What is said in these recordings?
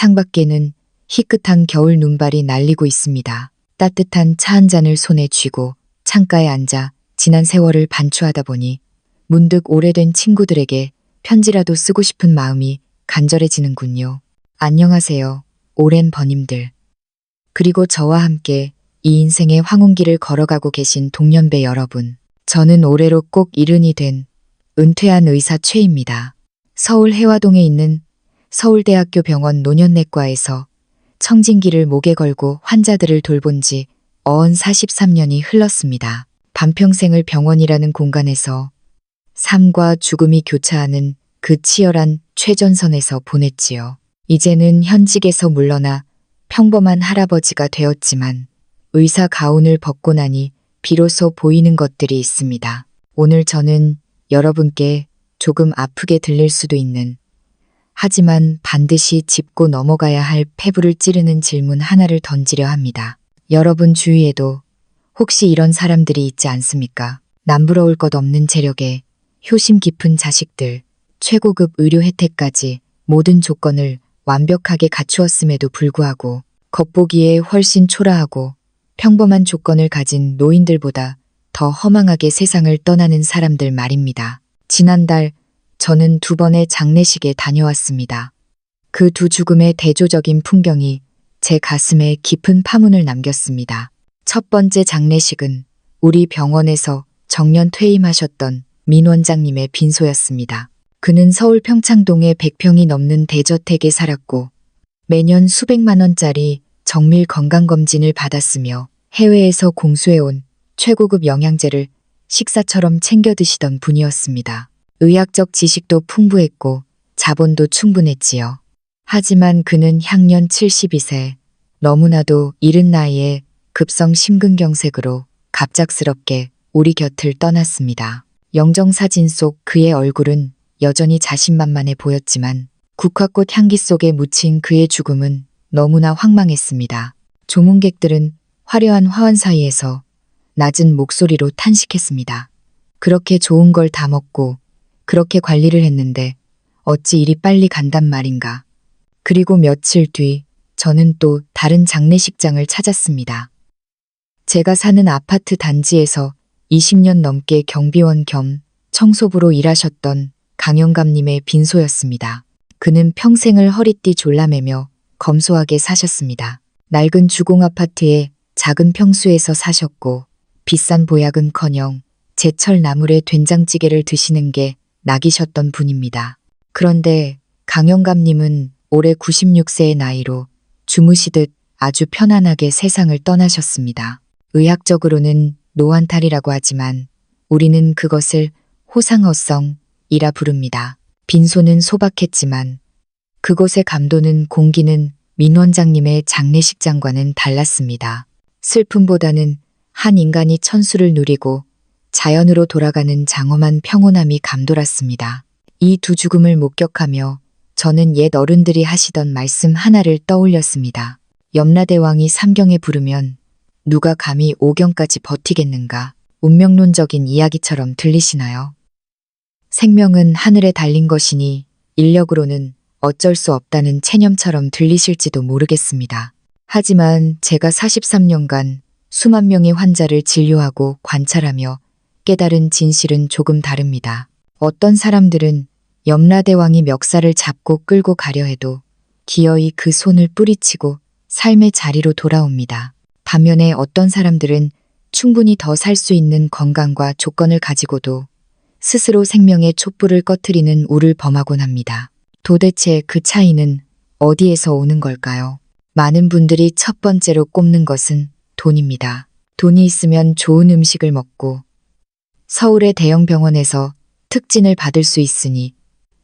창밖에는 희끗한 겨울 눈발이 날리고 있습니다. 따뜻한 차 한 잔을 손에 쥐고 창가에 앉아 지난 세월을 반추하다 보니 문득 오래된 친구들에게 편지라도 쓰고 싶은 마음이 간절해지는군요. 안녕하세요, 오랜 번님들. 그리고 저와 함께 이 인생의 황혼길을 걸어가고 계신 동년배 여러분. 저는 올해로 꼭 일흔이 된 은퇴한 의사 최입니다. 서울 해화동에 있는 서울대학교 병원 노년내과에서 청진기를 목에 걸고 환자들을 돌본 지 어언 43년이 흘렀습니다. 반평생을 병원이라는 공간에서 삶과 죽음이 교차하는 그 치열한 최전선에서 보냈지요. 이제는 현직에서 물러나 평범한 할아버지가 되었지만 의사 가운을 벗고 나니 비로소 보이는 것들이 있습니다. 오늘 저는 여러분께 조금 아프게 들릴 수도 있는, 하지만 반드시 짚고 넘어가야 할 폐부를 찌르는 질문 하나를 던지려 합니다. 여러분 주위에도 혹시 이런 사람들이 있지 않습니까? 남부러울 것 없는 재력에 효심 깊은 자식들, 최고급 의료 혜택까지 모든 조건을 완벽하게 갖추었음에도 불구하고 겉보기에 훨씬 초라하고 평범한 조건을 가진 노인들보다 더 허망하게 세상을 떠나는 사람들 말입니다. 지난달 저는 2번의 장례식에 다녀왔습니다. 그 두 죽음의 대조적인 풍경이 제 가슴에 깊은 파문을 남겼습니다. 첫 번째 장례식은 우리 병원에서 정년 퇴임하셨던 민 원장님의 빈소였습니다. 그는 서울 평창동에 100평이 넘는 대저택에 살았고 매년 수백만 원짜리 정밀 건강검진을 받았으며 해외에서 공수해온 최고급 영양제를 식사처럼 챙겨 드시던 분이었습니다. 의학적 지식도 풍부했고 자본도 충분했지요. 하지만 그는 향년 72세, 너무나도 이른 나이에 급성 심근경색으로 갑작스럽게 우리 곁을 떠났습니다. 영정사진 속 그의 얼굴은 여전히 자신만만해 보였지만 국화꽃 향기 속에 묻힌 그의 죽음은 너무나 황망했습니다. 조문객들은 화려한 화환 사이에서 낮은 목소리로 탄식했습니다. 그렇게 좋은 걸 다 먹고 그렇게 관리를 했는데 어찌 이리 빨리 간단 말인가. 그리고 며칠 뒤 저는 또 다른 장례식장을 찾았습니다. 제가 사는 아파트 단지에서 20년 넘게 경비원 겸 청소부로 일하셨던 강영감님의 빈소였습니다. 그는 평생을 허리띠 졸라매며 검소하게 사셨습니다. 낡은 주공 아파트의 작은 평수에서 사셨고 비싼 보약은커녕 제철 나물에 된장찌개를 드시는 게 낙이셨던 분입니다. 그런데 강영감님은 올해 96세의 나이로 주무시듯 아주 편안하게 세상을 떠나셨습니다. 의학적으로는 노안탈이라고 하지만 우리는 그것을 호상어성이라 부릅니다. 빈소는 소박했지만 그곳의 감도는 공기는 민 원장님의 장례식장과는 달랐습니다. 슬픔보다는 한 인간이 천수를 누리고 자연으로 돌아가는 장엄한 평온함이 감돌았습니다. 이 두 죽음을 목격하며 저는 옛 어른들이 하시던 말씀 하나를 떠올렸습니다. 염라대왕이 삼경에 부르면 누가 감히 오경까지 버티겠는가? 운명론적인 이야기처럼 들리시나요? 생명은 하늘에 달린 것이니 인력으로는 어쩔 수 없다는 체념처럼 들리실지도 모르겠습니다. 하지만 제가 43년간 수만 명의 환자를 진료하고 관찰하며 깨달은 진실은 조금 다릅니다. 어떤 사람들은 염라대왕이 멱살을 잡고 끌고 가려 해도 기어이 그 손을 뿌리치고 삶의 자리로 돌아옵니다. 반면에 어떤 사람들은 충분히 더 살 수 있는 건강과 조건을 가지고도 스스로 생명의 촛불을 꺼트리는 우를 범하곤 합니다. 도대체 그 차이는 어디에서 오는 걸까요? 많은 분들이 첫 번째로 꼽는 것은 돈입니다. 돈이 있으면 좋은 음식을 먹고 서울의 대형 병원에서 특진을 받을 수 있으니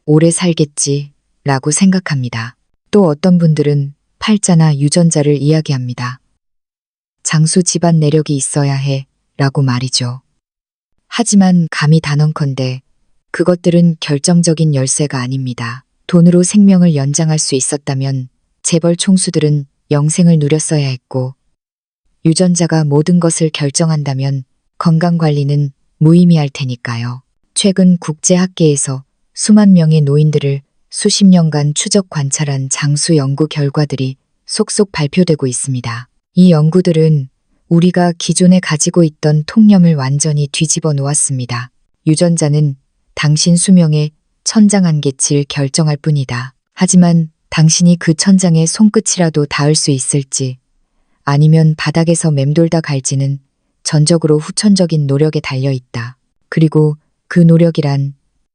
오래 살겠지 라고 생각합니다. 또 어떤 분들은 팔자나 유전자를 이야기합니다. 장수 집안 내력이 있어야 해 라고 말이죠. 하지만 감히 단언컨대 그것들은 결정적인 열쇠가 아닙니다. 돈으로 생명을 연장할 수 있었다면 재벌 총수들은 영생을 누렸어야 했고 유전자가 모든 것을 결정한다면 건강관리는 무의미할 테니까요. 최근 국제학계에서 수만 명의 노인들을 수십 년간 추적 관찰한 장수 연구 결과들이 속속 발표되고 있습니다. 이 연구들은 우리가 기존에 가지고 있던 통념을 완전히 뒤집어 놓았습니다. 유전자는 당신 수명의 천장한계치를 결정할 뿐이다. 하지만 당신이 그 천장에 손끝이라도 닿을 수 있을지 아니면 바닥에서 맴돌다 갈지는 전적으로 후천적인 노력에 달려 있다. 그리고 그 노력이란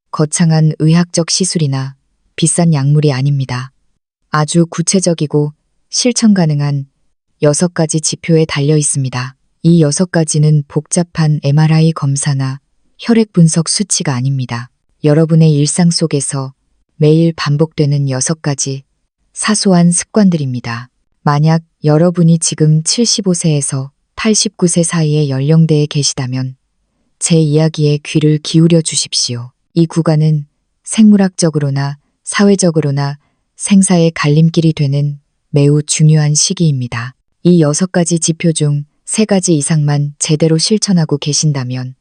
거창한 의학적 시술이나 비싼 약물이 아닙니다. 아주 구체적이고 실천 가능한 6가지 지표에 달려 있습니다. 이 6가지는 복잡한 MRI 검사나 혈액 분석 수치가 아닙니다. 여러분의 일상 속에서 매일 반복되는 6가지 사소한 습관들입니다. 만약 여러분이 지금 75세에서 89세 사이의 연령대에 계시다면 제 이야기에 귀를 기울여 주십시오. 이 구간은 생물학적으로나 사회적으로나 생사의 갈림길이 되는 매우 중요한 시기입니다. 이 6가지 지표 중 3가지 이상만 제대로 실천하고 계신다면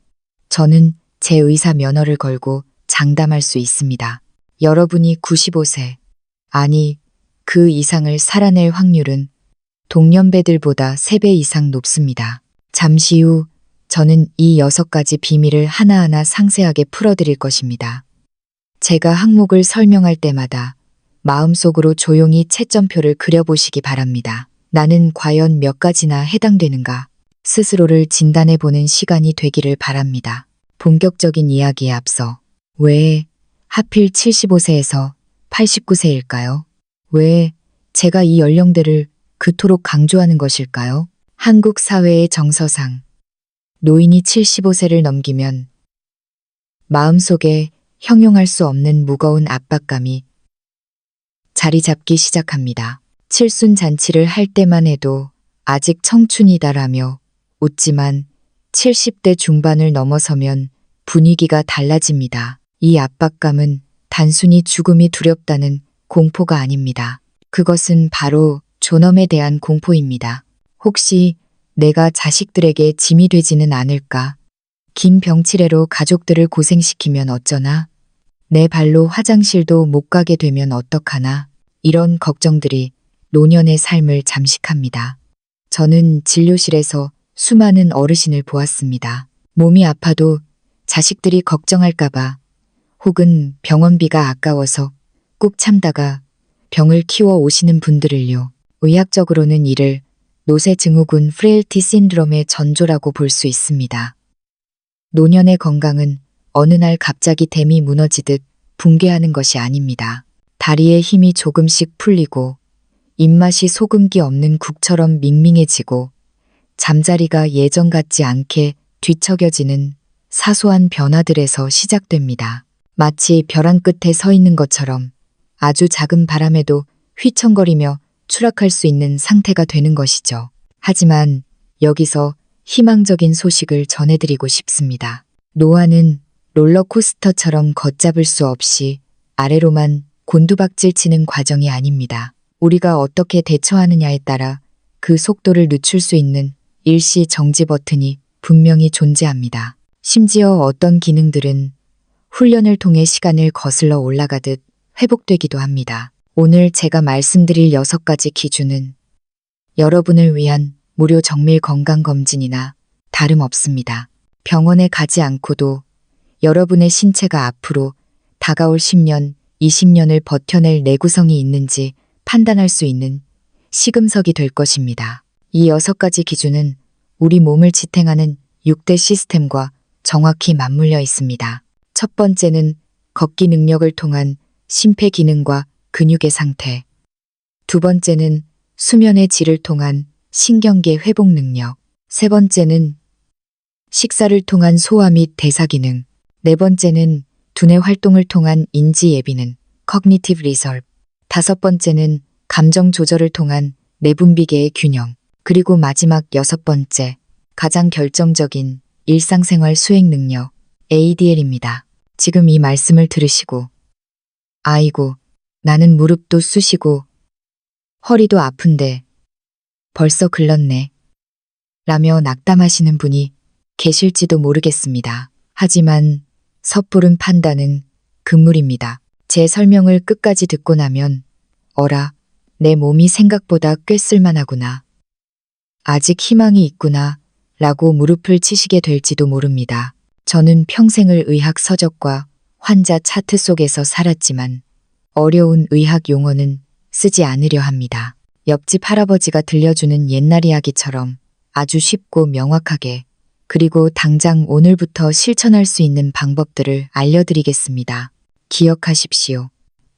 저는 제 의사 면허를 걸고 장담할 수 있습니다. 여러분이 95세, 아니 그 이상을 살아낼 확률은 동년배들보다 3배 이상 높습니다. 잠시 후 저는 이 6가지 비밀을 하나하나 상세하게 풀어드릴 것입니다. 제가 항목을 설명할 때마다 마음속으로 조용히 채점표를 그려보시기 바랍니다. 나는 과연 몇 가지나 해당되는가? 스스로를 진단해보는 시간이 되기를 바랍니다. 본격적인 이야기에 앞서 왜 하필 75세에서 89세일까요? 왜 제가 이 연령대를 그토록 강조하는 것일까요? 한국 사회의 정서상 노인이 75세를 넘기면 마음속에 형용할 수 없는 무거운 압박감이 자리 잡기 시작합니다. 칠순 잔치를 할 때만 해도 아직 청춘이다라며 웃지만 70대 중반을 넘어서면 분위기가 달라집니다. 이 압박감은 단순히 죽음이 두렵다는 공포가 아닙니다. 그것은 바로 존엄에 대한 공포입니다. 혹시 내가 자식들에게 짐이 되지는 않을까? 긴 병치레로 가족들을 고생시키면 어쩌나? 내 발로 화장실도 못 가게 되면 어떡하나? 이런 걱정들이 노년의 삶을 잠식합니다. 저는 진료실에서 수많은 어르신을 보았습니다. 몸이 아파도 자식들이 걱정할까봐 혹은 병원비가 아까워서 꾹 참다가 병을 키워 오시는 분들을요. 의학적으로는 이를 노쇠증후군 프레일티 신드롬의 전조라고 볼 수 있습니다. 노년의 건강은 어느 날 갑자기 댐이 무너지듯 붕괴하는 것이 아닙니다. 다리의 힘이 조금씩 풀리고 입맛이 소금기 없는 국처럼 밍밍해지고 잠자리가 예전 같지 않게 뒤척여지는 사소한 변화들에서 시작됩니다. 마치 벼랑 끝에 서 있는 것처럼 아주 작은 바람에도 휘청거리며 추락할 수 있는 상태가 되는 것이죠. 하지만 여기서 희망적인 소식을 전해드리고 싶습니다. 노화는 롤러코스터처럼 걷잡을 수 없이 아래로만 곤두박질 치는 과정이 아닙니다. 우리가 어떻게 대처하느냐에 따라 그 속도를 늦출 수 있는 일시 정지 버튼이 분명히 존재합니다. 심지어 어떤 기능들은 훈련을 통해 시간을 거슬러 올라가듯 회복되기도 합니다. 오늘 제가 말씀드릴 6가지 기준은 여러분을 위한 무료 정밀 건강검진이나 다름없습니다. 병원에 가지 않고도 여러분의 신체가 앞으로 다가올 10년, 20년을 버텨낼 내구성이 있는지 판단할 수 있는 시금석이 될 것입니다. 이 6가지 기준은 우리 몸을 지탱하는 6대 시스템과 정확히 맞물려 있습니다. 첫 번째는 걷기 능력을 통한 심폐 기능과 근육의 상태. 두 번째는 수면의 질을 통한 신경계 회복 능력. 세 번째는 식사를 통한 소화 및 대사 기능. 네 번째는 두뇌 활동을 통한 인지 예비능, cognitive reserve. 다섯 번째는 감정 조절을 통한 내분비계의 균형. 그리고 마지막 6번째, 가장 결정적인 일상생활 수행 능력, ADL입니다. 지금 이 말씀을 들으시고, 아이고, 나는 무릎도 쑤시고, 허리도 아픈데, 벌써 글렀네. 라며 낙담하시는 분이 계실지도 모르겠습니다. 하지만 섣부른 판단은 금물입니다. 제 설명을 끝까지 듣고 나면 어라, 내 몸이 생각보다 꽤 쓸만하구나. 아직 희망이 있구나 라고 무릎을 치시게 될지도 모릅니다. 저는 평생을 의학 서적과 환자 차트 속에서 살았지만 어려운 의학 용어는 쓰지 않으려 합니다. 옆집 할아버지가 들려주는 옛날 이야기처럼 아주 쉽고 명확하게 그리고 당장 오늘부터 실천할 수 있는 방법들을 알려드리겠습니다. 기억하십시오.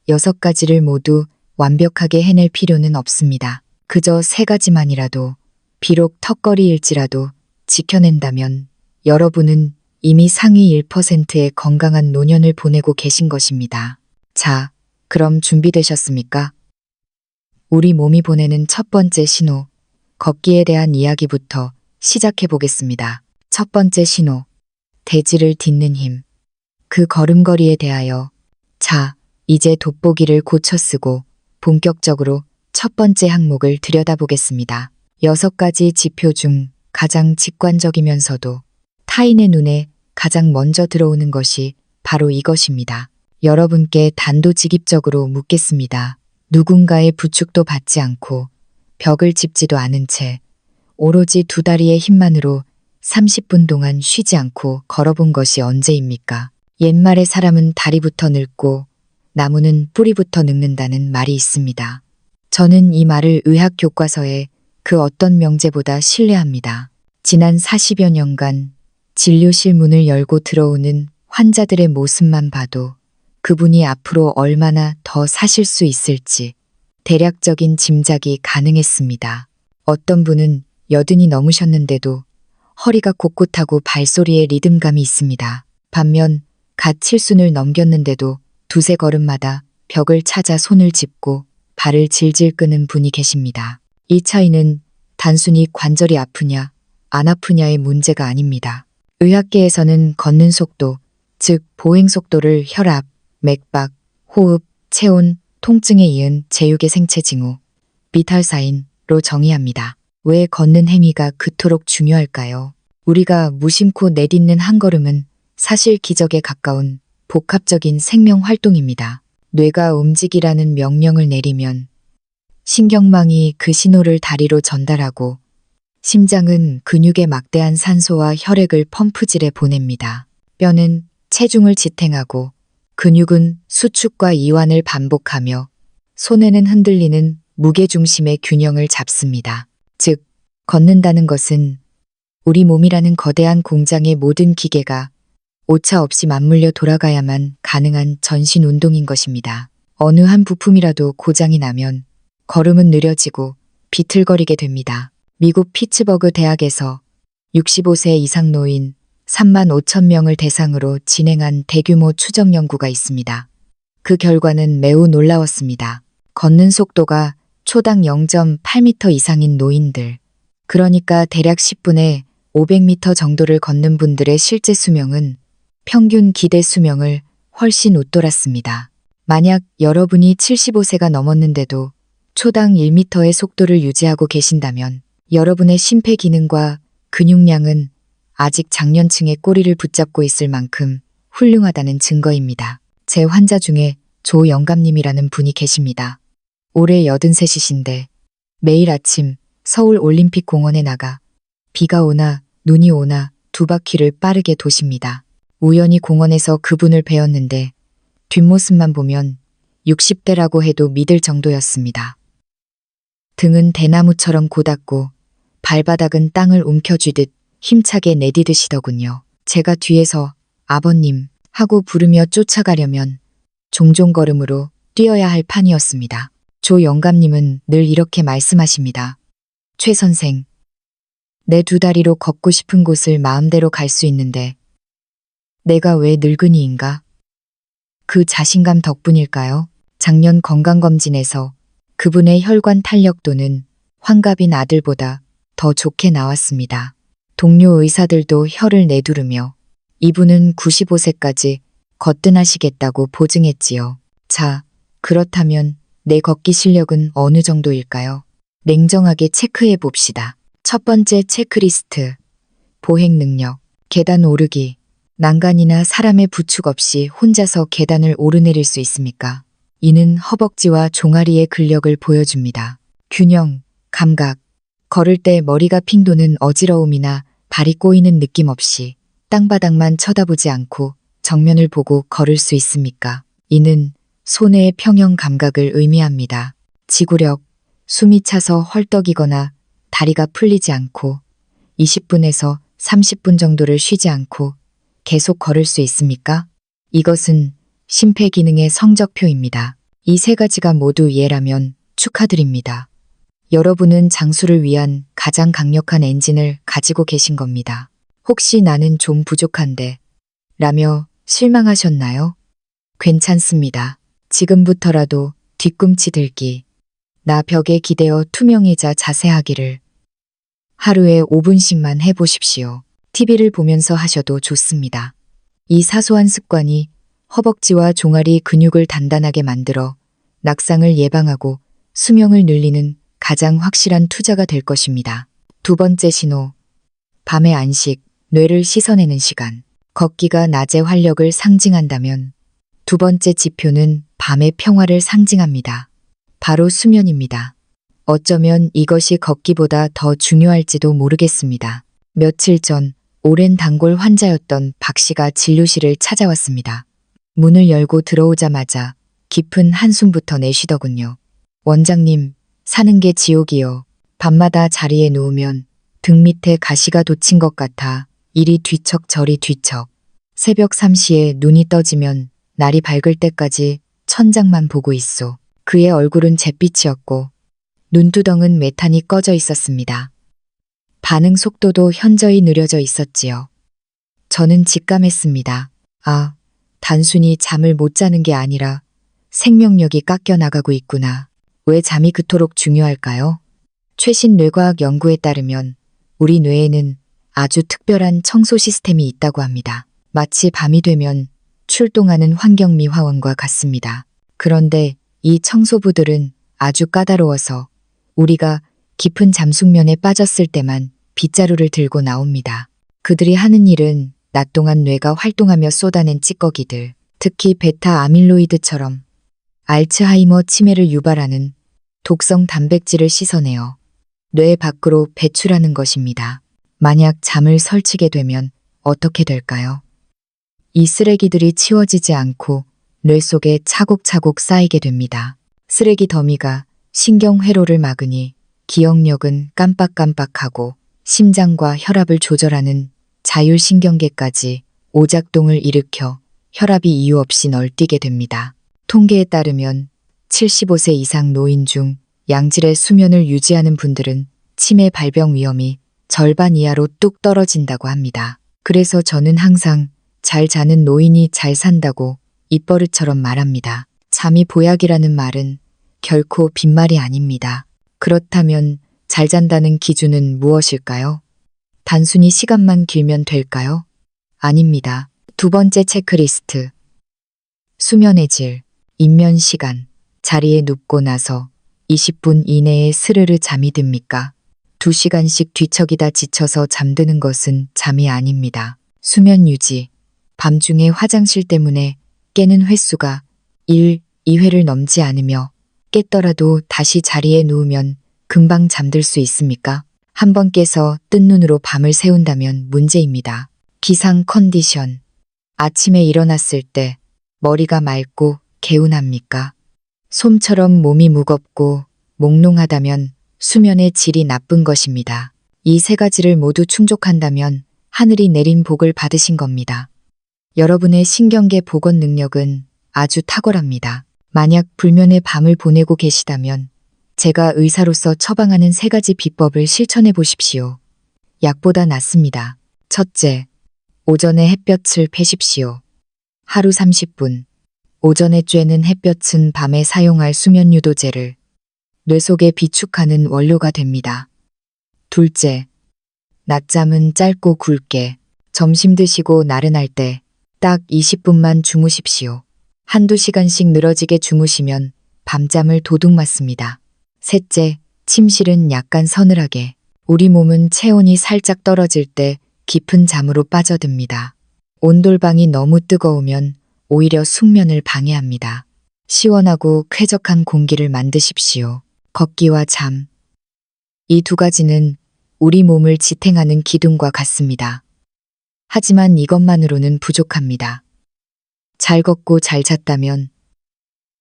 6가지를 모두 완벽하게 해낼 필요는 없습니다. 그저 3가지만이라도 비록 턱걸이일지라도 지켜낸다면 여러분은 이미 상위 1%의 건강한 노년을 보내고 계신 것입니다. 자, 그럼 준비되셨습니까? 우리 몸이 보내는 첫 번째 신호, 걷기에 대한 이야기부터 시작해 보겠습니다. 첫 번째 신호, 대지를 딛는 힘. 그 걸음걸이에 대하여 자, 이제 돋보기를 고쳐 쓰고 본격적으로 첫 번째 항목을 들여다보겠습니다. 6가지 지표 중 가장 직관적이면서도 타인의 눈에 가장 먼저 들어오는 것이 바로 이것입니다. 여러분께 단도직입적으로 묻겠습니다. 누군가의 부축도 받지 않고 벽을 짚지도 않은 채 오로지 2다리의 힘만으로 30분 동안 쉬지 않고 걸어본 것이 언제입니까? 옛말에 사람은 다리부터 늙고 나무는 뿌리부터 늙는다는 말이 있습니다. 저는 이 말을 의학 교과서에 그 어떤 명제보다 신뢰합니다. 지난 40여 년간 진료실 문을 열고 들어오는 환자들의 모습만 봐도 그분이 앞으로 얼마나 더 사실 수 있을지 대략적인 짐작이 가능했습니다. 어떤 분은 80이 넘으셨는데도 허리가 꼿꼿하고 발소리에 리듬감이 있습니다. 반면 갓 70을 넘겼는데도 두세 걸음마다 벽을 찾아 손을 짚고 발을 질질 끄는 분이 계십니다. 이 차이는 단순히 관절이 아프냐, 안 아프냐의 문제가 아닙니다. 의학계에서는 걷는 속도, 즉 보행 속도를 혈압, 맥박, 호흡, 체온, 통증에 이은 제6의 생체 징후, 비탈사인으로 정의합니다. 왜 걷는 행위가 그토록 중요할까요? 우리가 무심코 내딛는 한 걸음은 사실 기적에 가까운 복합적인 생명 활동입니다. 뇌가 움직이라는 명령을 내리면 신경망이 그 신호를 다리로 전달하고 심장은 근육에 막대한 산소와 혈액을 펌프질에 보냅니다. 뼈는 체중을 지탱하고 근육은 수축과 이완을 반복하며 손에는 흔들리는 무게중심의 균형을 잡습니다. 즉, 걷는다는 것은 우리 몸이라는 거대한 공장의 모든 기계가 오차 없이 맞물려 돌아가야만 가능한 전신 운동인 것입니다. 어느 한 부품이라도 고장이 나면 걸음은 느려지고 비틀거리게 됩니다. 미국 피츠버그 대학에서 65세 이상 노인 3만 5천 명을 대상으로 진행한 대규모 추적 연구가 있습니다. 그 결과는 매우 놀라웠습니다. 걷는 속도가 초당 0.8m 이상인 노인들, 그러니까 대략 10분에 500m 정도를 걷는 분들의 실제 수명은 평균 기대 수명을 훨씬 웃돌았습니다. 만약 여러분이 75세가 넘었는데도 초당 1m의 속도를 유지하고 계신다면 여러분의 심폐 기능과 근육량은 아직 장년층의 꼬리를 붙잡고 있을 만큼 훌륭하다는 증거입니다. 제 환자 중에 조영감님이라는 분이 계십니다. 올해 83이신데 매일 아침 서울 올림픽 공원에 나가 비가 오나 눈이 오나 2바퀴를 빠르게 도십니다. 우연히 공원에서 그분을 뵈었는데 뒷모습만 보면 60대라고 해도 믿을 정도였습니다. 등은 대나무처럼 고닫고 발바닥은 땅을 움켜쥐듯 힘차게 내디드시더군요. 제가 뒤에서 아버님 하고 부르며 쫓아가려면 종종 걸음으로 뛰어야 할 판이었습니다. 조 영감님은 늘 이렇게 말씀하십니다. 최 선생, 내 2다리로 걷고 싶은 곳을 마음대로 갈 수 있는데 내가 왜 늙은이인가? 그 자신감 덕분일까요? 작년 건강검진에서 그분의 혈관 탄력도는 환갑인 아들보다 더 좋게 나왔습니다. 동료 의사들도 혀를 내두르며 이분은 95세까지 거뜬하시겠다고 보증했지요. 자, 그렇다면 내 걷기 실력은 어느 정도일까요? 냉정하게 체크해 봅시다. 첫 번째 체크리스트, 보행 능력, 계단 오르기. 난간이나 사람의 부축 없이 혼자서 계단을 오르내릴 수 있습니까? 이는 허벅지와 종아리의 근력을 보여줍니다. 균형, 감각, 걸을 때 머리가 핑 도는 어지러움이나 발이 꼬이는 느낌 없이 땅바닥만 쳐다보지 않고 정면을 보고 걸을 수 있습니까? 이는 손의 평형 감각을 의미합니다. 지구력, 숨이 차서 헐떡이거나 다리가 풀리지 않고 20분에서 30분 정도를 쉬지 않고 계속 걸을 수 있습니까? 이것은 심폐기능의 성적표입니다. 이 세 가지가 모두 예라면 축하드립니다. 여러분은 장수를 위한 가장 강력한 엔진을 가지고 계신 겁니다. 혹시 나는 좀 부족한데 라며 실망하셨나요? 괜찮습니다. 지금부터라도 뒤꿈치 들기, 나 벽에 기대어 투명해자 자세하기를 하루에 5분씩만 해보십시오. TV를 보면서 하셔도 좋습니다. 이 사소한 습관이 허벅지와 종아리 근육을 단단하게 만들어 낙상을 예방하고 수명을 늘리는 가장 확실한 투자가 될 것입니다. 두 번째 신호, 밤의 안식, 뇌를 씻어내는 시간. 걷기가 낮의 활력을 상징한다면 두 번째 지표는 밤의 평화를 상징합니다. 바로 수면입니다. 어쩌면 이것이 걷기보다 더 중요할지도 모르겠습니다. 며칠 전 오랜 단골 환자였던 박 씨가 진료실을 찾아왔습니다. 문을 열고 들어오자마자 깊은 한숨부터 내쉬더군요. 원장님, 사는 게 지옥이요. 밤마다 자리에 누우면 등 밑에 가시가 돋친 것 같아 이리 뒤척 저리 뒤척. 새벽 3시에 눈이 떠지면 날이 밝을 때까지 천장만 보고 있소. 그의 얼굴은 잿빛이었고 눈두덩은 메탄이 꺼져 있었습니다. 반응 속도도 현저히 느려져 있었지요. 저는 직감했습니다. 아, 단순히 잠을 못 자는 게 아니라 생명력이 깎여 나가고 있구나. 왜 잠이 그토록 중요할까요? 최신 뇌과학 연구에 따르면 우리 뇌에는 아주 특별한 청소 시스템이 있다고 합니다. 마치 밤이 되면 출동하는 환경미 화원과 같습니다. 그런데 이 청소부들은 아주 까다로워서 우리가 깊은 잠숙면에 빠졌을 때만 빗자루를 들고 나옵니다. 그들이 하는 일은 낮 동안 뇌가 활동하며 쏟아낸 찌꺼기들, 특히 베타 아밀로이드처럼 알츠하이머 치매를 유발하는 독성 단백질을 씻어내어 뇌 밖으로 배출하는 것입니다. 만약 잠을 설치게 되면 어떻게 될까요? 이 쓰레기들이 치워지지 않고 뇌 속에 차곡차곡 쌓이게 됩니다. 쓰레기 더미가 신경 회로를 막으니 기억력은 깜빡깜빡하고 심장과 혈압을 조절하는 자율신경계까지 오작동을 일으켜 혈압이 이유 없이 널뛰게 됩니다. 통계에 따르면 75세 이상 노인 중 양질의 수면을 유지하는 분들은 치매 발병 위험이 절반 이하로 뚝 떨어진다고 합니다. 그래서 저는 항상 잘 자는 노인이 잘 산다고 입버릇처럼 말합니다. 잠이 보약이라는 말은 결코 빈말이 아닙니다. 그렇다면 잘 잔다는 기준은 무엇일까요? 단순히 시간만 길면 될까요? 아닙니다. 두 번째 체크리스트. 수면의 질, 입면 시간. 자리에 눕고 나서 20분 이내에 스르르 잠이 듭니까? 2시간씩 뒤척이다 지쳐서 잠드는 것은 잠이 아닙니다. 수면 유지. 밤중에 화장실 때문에 깨는 횟수가 1, 2회를 넘지 않으며 깼더라도 다시 자리에 누우면 금방 잠들 수 있습니까? 한 번 깨서 뜬 눈으로 밤을 새운다면 문제입니다. 기상 컨디션. 아침에 일어났을 때 머리가 맑고 개운합니까? 솜처럼 몸이 무겁고 몽롱하다면 수면의 질이 나쁜 것입니다. 이 세 가지를 모두 충족한다면 하늘이 내린 복을 받으신 겁니다. 여러분의 신경계 복원 능력은 아주 탁월합니다. 만약 불면의 밤을 보내고 계시다면 제가 의사로서 처방하는 세 가지 비법을 실천해 보십시오. 약보다 낫습니다. 첫째, 오전에 햇볕을 쬐십시오. 하루 30분. 오전에 쬐는 햇볕은 밤에 사용할 수면 유도제를 뇌 속에 비축하는 원료가 됩니다. 둘째, 낮잠은 짧고 굵게. 점심 드시고 나른할 때 딱 20분만 주무십시오. 한두 시간씩 늘어지게 주무시면 밤잠을 도둑 맞습니다. 셋째, 침실은 약간 서늘하게. 우리 몸은 체온이 살짝 떨어질 때 깊은 잠으로 빠져듭니다. 온돌방이 너무 뜨거우면 오히려 숙면을 방해합니다. 시원하고 쾌적한 공기를 만드십시오. 걷기와 잠. 이 두 가지는 우리 몸을 지탱하는 기둥과 같습니다. 하지만 이것만으로는 부족합니다. 잘 걷고 잘 잤다면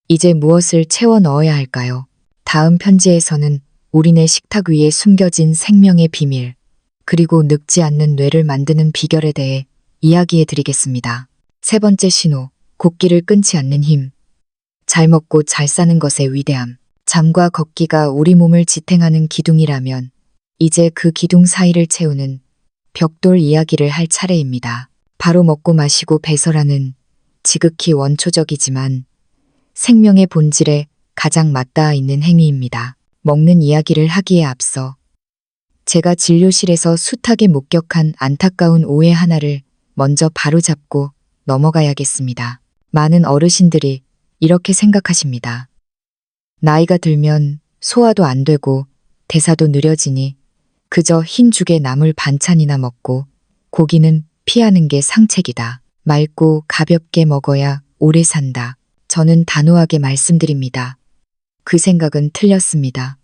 이제 무엇을 채워 넣어야 할까요? 다음 편지에서는 우리네 식탁 위에 숨겨진 생명의 비밀, 그리고 늙지 않는 뇌를 만드는 비결에 대해 이야기해 드리겠습니다. 세 번째 신호, 걷기를 끊지 않는 힘. 잘 먹고 잘 사는 것의 위대함. 잠과 걷기가 우리 몸을 지탱하는 기둥이라면 이제 그 기둥 사이를 채우는 벽돌 이야기를 할 차례입니다. 바로 먹고 마시고 배설하는 지극히 원초적이지만 생명의 본질에 가장 맞닿아 있는 행위입니다. 먹는 이야기를 하기에 앞서 제가 진료실에서 숱하게 목격한 안타까운 오해 하나를 먼저 바로잡고 넘어가야겠습니다. 많은 어르신들이 이렇게 생각하십니다. 나이가 들면 소화도 안 되고 대사도 느려지니 그저 흰 죽에 나물 반찬이나 먹고 고기는 피하는 게 상책이다. 맑고 가볍게 먹어야 오래 산다. 저는 단호하게 말씀드립니다. 그 생각은 틀렸습니다.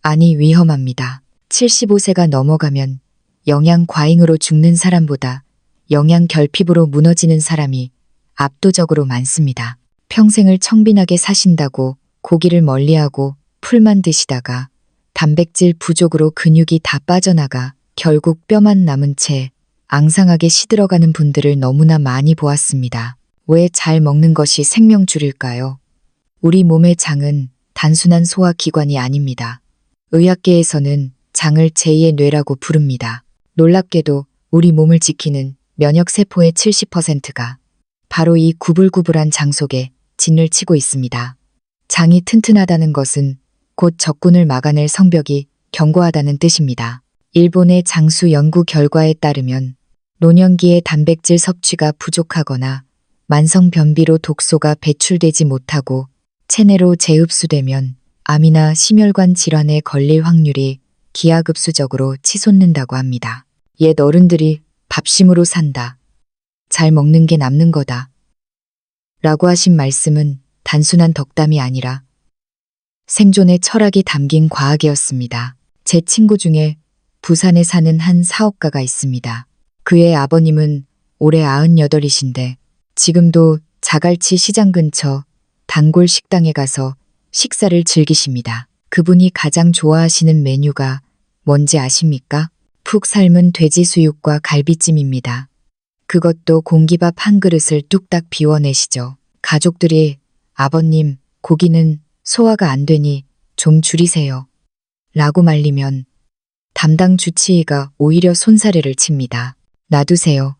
아니, 위험합니다. 75세가 넘어가면 영양 과잉으로 죽는 사람보다 영양 결핍으로 무너지는 사람이 압도적으로 많습니다. 평생을 청빈하게 사신다고 고기를 멀리하고 풀만 드시다가 단백질 부족으로 근육이 다 빠져나가 결국 뼈만 남은 채 앙상하게 시들어가는 분들을 너무나 많이 보았습니다. 왜 잘 먹는 것이 생명줄일까요? 우리 몸의 장은 단순한 소화기관이 아닙니다. 의학계에서는 장을 제2의 뇌라고 부릅니다. 놀랍게도 우리 몸을 지키는 면역세포의 70%가 바로 이 구불구불한 장 속에 진을 치고 있습니다. 장이 튼튼하다는 것은 곧 적군을 막아낼 성벽이 견고하다는 뜻입니다. 일본의 장수 연구 결과에 따르면 노년기에 단백질 섭취가 부족하거나 만성 변비로 독소가 배출되지 못하고 체내로 재흡수되면 암이나 심혈관 질환에 걸릴 확률이 기하급수적으로 치솟는다고 합니다. 옛 어른들이 밥심으로 산다. 잘 먹는 게 남는 거다. 라고 하신 말씀은 단순한 덕담이 아니라 생존의 철학이 담긴 과학이었습니다. 제 친구 중에 부산에 사는 한 사업가가 있습니다. 그의 아버님은 올해 98이신데 지금도 자갈치 시장 근처 단골 식당에 가서 식사를 즐기십니다. 그분이 가장 좋아하시는 메뉴가 뭔지 아십니까? 푹 삶은 돼지 수육과 갈비찜입니다. 그것도 공기밥 한 그릇을 뚝딱 비워내시죠. 가족들이 아버님, 고기는 소화가 안 되니 좀 줄이세요. 라고 말리면 담당 주치의가 오히려 손사래를 칩니다. 놔두세요.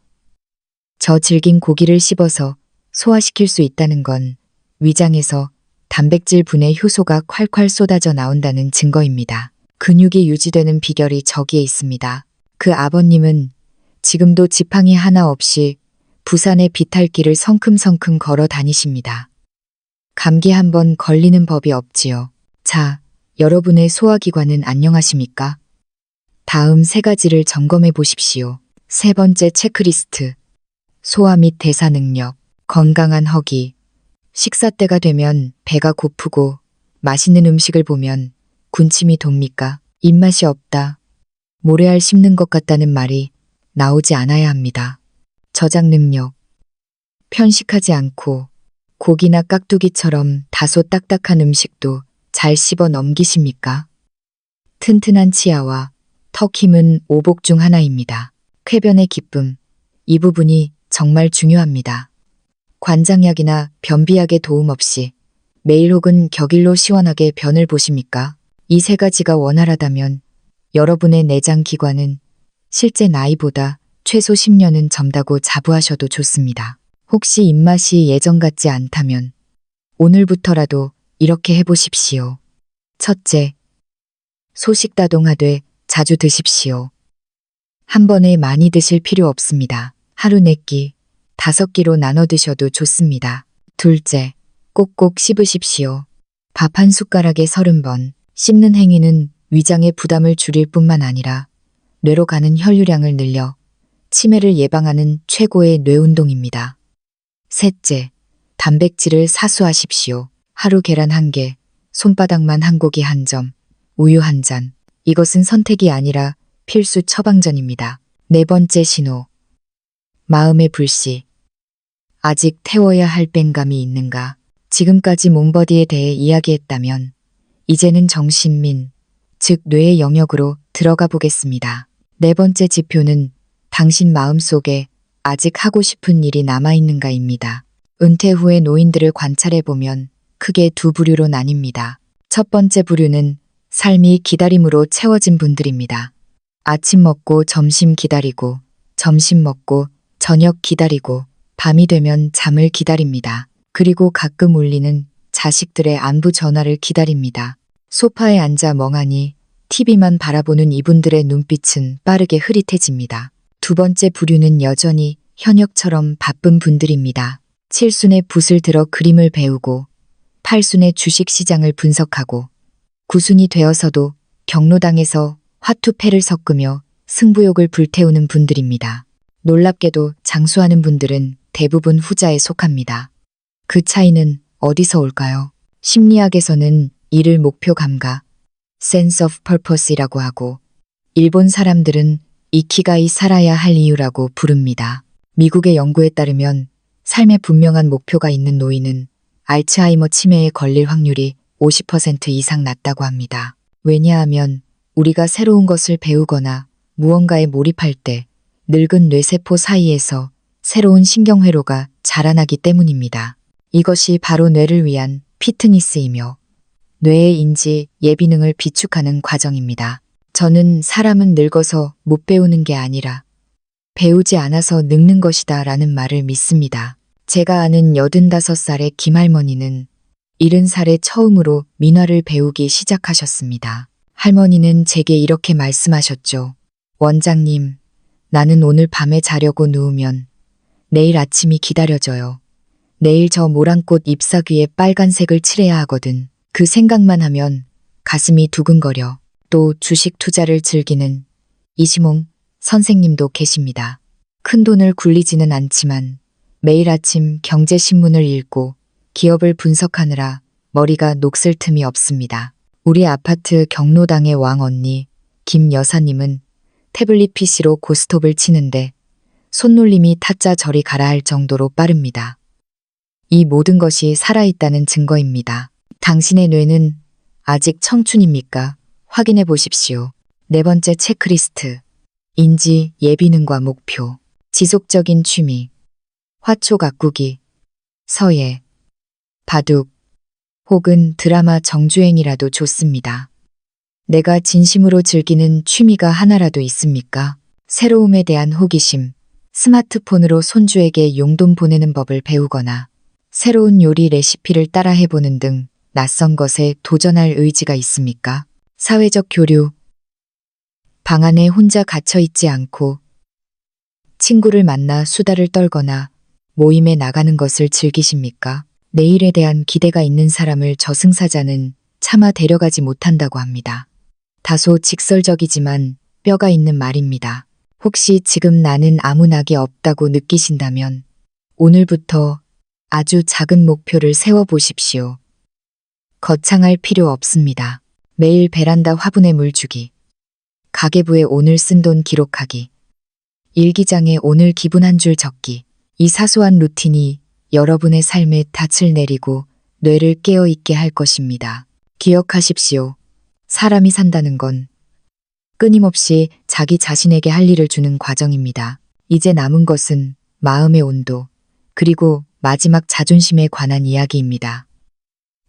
저 질긴 고기를 씹어서 소화시킬 수 있다는 건 위장에서 단백질 분해 효소가 콸콸 쏟아져 나온다는 증거입니다. 근육이 유지되는 비결이 저기에 있습니다. 그 아버님은 지금도 지팡이 하나 없이 부산의 비탈길을 성큼성큼 걸어 다니십니다. 감기 한번 걸리는 법이 없지요. 자, 여러분의 소화기관은 안녕하십니까? 다음 세 가지를 점검해 보십시오. 세 번째 체크리스트. 소화 및 대사 능력, 건강한 허기. 식사 때가 되면 배가 고프고 맛있는 음식을 보면 군침이 돕니까? 입맛이 없다. 모래알 씹는 것 같다는 말이 나오지 않아야 합니다. 저장 능력. 편식하지 않고 고기나 깍두기처럼 다소 딱딱한 음식도 잘 씹어 넘기십니까? 튼튼한 치아와 턱 힘은 오복 중 하나입니다. 쾌변의 기쁨. 이 부분이 정말 중요합니다. 관장약이나 변비약의 도움 없이 매일 혹은 격일로 시원하게 변을 보십니까? 이 세 가지가 원활하다면 여러분의 내장 기관은 실제 나이보다 최소 10년은 젊다고 자부하셔도 좋습니다. 혹시 입맛이 예전 같지 않다면 오늘부터라도 이렇게 해보십시오. 첫째, 소식다동하되 자주 드십시오. 한 번에 많이 드실 필요 없습니다. 하루 4끼, 5끼로 나눠 드셔도 좋습니다. 둘째, 꼭꼭 씹으십시오. 밥 한 숟가락에 30번. 씹는 행위는 위장의 부담을 줄일 뿐만 아니라 뇌로 가는 혈류량을 늘려 치매를 예방하는 최고의 뇌운동입니다. 셋째, 단백질을 사수하십시오. 하루 계란 1개, 손바닥만 한 고기 1점, 우유 1잔. 이것은 선택이 아니라 필수 처방전입니다. 네 번째 신호. 마음의 불씨. 아직 태워야 할 뺀감이 있는가? 지금까지 몸버디에 대해 이야기했다면 이제는 정신민, 즉 뇌의 영역으로 들어가 보겠습니다. 네 번째 지표는 당신 마음속에 아직 하고 싶은 일이 남아있는가입니다. 은퇴 후의 노인들을 관찰해보면 크게 두 부류로 나뉩니다. 첫 번째 부류는 삶이 기다림으로 채워진 분들입니다. 아침 먹고 점심 기다리고, 점심 먹고 저녁 기다리고, 밤이 되면 잠을 기다립니다. 그리고 가끔 울리는 자식들의 안부 전화를 기다립니다. 소파에 앉아 멍하니 TV만 바라보는 이분들의 눈빛은 빠르게 흐릿해집니다. 두 번째 부류는 여전히 현역처럼 바쁜 분들입니다. 칠순에 붓을 들어 그림을 배우고, 팔순에 주식시장을 분석하고, 구순이 되어서도 경로당에서 화투패를 섞으며 승부욕을 불태우는 분들입니다. 놀랍게도 장수하는 분들은 대부분 후자에 속합니다. 그 차이는 어디서 올까요? 심리학에서는 이를 목표 감각, sense of purpose이라고 하고, 일본 사람들은 이키가이 살아야 할 이유라고 부릅니다. 미국의 연구에 따르면 삶에 분명한 목표가 있는 노인은 알츠하이머 치매에 걸릴 확률이 50% 이상 낮다고 합니다. 왜냐하면 우리가 새로운 것을 배우거나 무언가에 몰입할 때 늙은 뇌세포 사이에서 새로운 신경회로가 자라나기 때문입니다. 이것이 바로 뇌를 위한 피트니스이며 뇌의 인지 예비능을 비축하는 과정입니다. 저는 사람은 늙어서 못 배우는 게 아니라 배우지 않아서 늙는 것이다 라는 말을 믿습니다. 제가 아는 85살의 김할머니는 70살에 처음으로 민화를 배우기 시작하셨습니다. 할머니는 제게 이렇게 말씀하셨죠. 원장님, 나는 오늘 밤에 자려고 누우면 내일 아침이 기다려져요. 내일 저 모란꽃 잎사귀에 빨간색을 칠해야 하거든. 그 생각만 하면 가슴이 두근거려. 또 주식 투자를 즐기는 이시몽 선생님도 계십니다. 큰 돈을 굴리지는 않지만 매일 아침 경제신문을 읽고 기업을 분석하느라 머리가 녹슬 틈이 없습니다. 우리 아파트 경로당의 왕 언니 김 여사님은 태블릿 PC로 고스톱을 치는데 손놀림이 타짜 저리 가라 할 정도로 빠릅니다. 이 모든 것이 살아있다는 증거입니다. 당신의 뇌는 아직 청춘입니까? 확인해 보십시오. 네 번째 체크리스트. 인지, 예비능과 목표. 지속적인 취미. 화초 가꾸기. 서예. 바둑. 혹은 드라마 정주행이라도 좋습니다. 내가 진심으로 즐기는 취미가 하나라도 있습니까? 새로움에 대한 호기심. 스마트폰으로 손주에게 용돈 보내는 법을 배우거나 새로운 요리 레시피를 따라해보는 등 낯선 것에 도전할 의지가 있습니까? 사회적 교류. 방 안에 혼자 갇혀있지 않고 친구를 만나 수다를 떨거나 모임에 나가는 것을 즐기십니까? 내일에 대한 기대가 있는 사람을 저승사자는 차마 데려가지 못한다고 합니다. 다소 직설적이지만 뼈가 있는 말입니다. 혹시 지금 나는 아무 낙이 없다고 느끼신다면 오늘부터 아주 작은 목표를 세워보십시오. 거창할 필요 없습니다. 매일 베란다 화분에 물 주기. 가계부에 오늘 쓴 돈 기록하기. 일기장에 오늘 기분 한 줄 적기. 이 사소한 루틴이 여러분의 삶에 닻을 내리고 뇌를 깨어있게 할 것입니다. 기억하십시오. 사람이 산다는 건 끊임없이 자기 자신에게 할 일을 주는 과정입니다. 이제 남은 것은 마음의 온도, 그리고 마지막 자존심에 관한 이야기입니다.